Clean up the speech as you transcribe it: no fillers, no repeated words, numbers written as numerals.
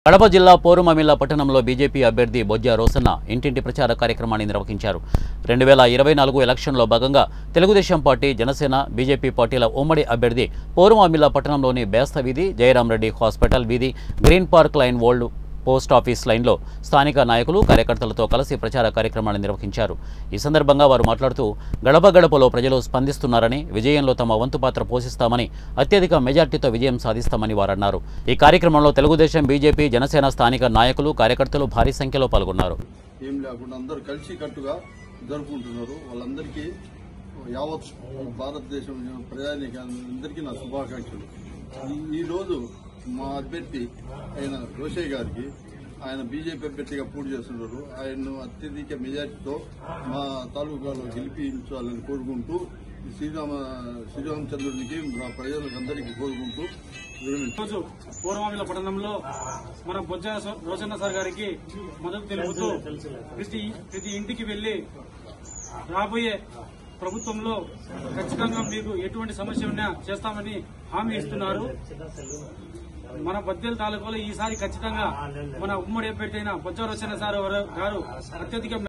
కడప జిల్లా పోరుమామిళ్ల పట్టణంలో బీజేపీ అభ్యర్థి బొజ్జ రోసన్న ఇంటింటి ప్రచార కార్యక్రమాన్ని నిర్వహించారు. 2024 ఎలక్షన్లో భాగంగా తెలుగుదేశం పార్టీ, జనసేన, బీజేపీ పార్టీల ఉమ్మడి అభ్యర్థి పోరుమామిళ్ల పట్టణంలోని బేస్త వీధి, జయరాం రెడ్డి హాస్పిటల్ వీధి, green park line, old post office లైన్లో స్థానిక నాయకులు, కార్యకర్తలతో కలిసి ప్రచార కార్యక్రమాన్ని నిర్వహించారు. ఈ సందర్భంగా వారు మాట్లాడుతూ గడప గడపలో ప్రజలు స్పందిస్తున్నారని, విజయంలో తమ వంతు పాత్ర పోషిస్తామని, అత్యధిక మెజార్టీతో విజయం సాధిస్తామని వారన్నారు. ఈ కార్యక్రమంలో తెలుగుదేశం, బీజేపీ, జనసేన స్థానిక నాయకులు, కార్యకర్తలు భారీ సంఖ్యలో పాల్గొన్నారు. ఏం లేకుండా అందరూ కలిసి కట్టుగా జరుపుకుంటున్నారు. వాళ్ళందరికీ యావత్ భారతదేశం ప్రజానీకందరికీ నా శుభాకాంక్షలు. ఈరోజు మా అభ్యర్థి అయిన రోషయ్య గారికి, ఆయన బీజేపీ అభ్యర్థిగా పోటీ చేస్తున్నారు. ఆయన్ను అత్యధిక మెజార్టీతో మా తాలూకాలో గెలిపించాలని కోరుకుంటూ శ్రీరామచంద్రునికి మా ప్రజలందరికీ కోరుకుంటూ ఈరోజు పోరుమామిళ్ల పట్టణంలో మన బొజ్జ రోసన్న సార్ గారికి మద్దతు తెలుపుతూ ప్రతి ఇంటికి వెళ్లి రాబోయే ప్రభుత్వంలో ఖచ్చితంగా మీకు ఎటువంటి సమస్య ఉన్నా చేస్తామని హామీ ఇస్తున్నారు. మన బద్దెల తాలూకాలో ఈసారి ఖచ్చితంగా మన ఉమ్మడి అభ్యర్థి అయిన బొజ్జ రోసన్న సార్ గారు అత్యధిక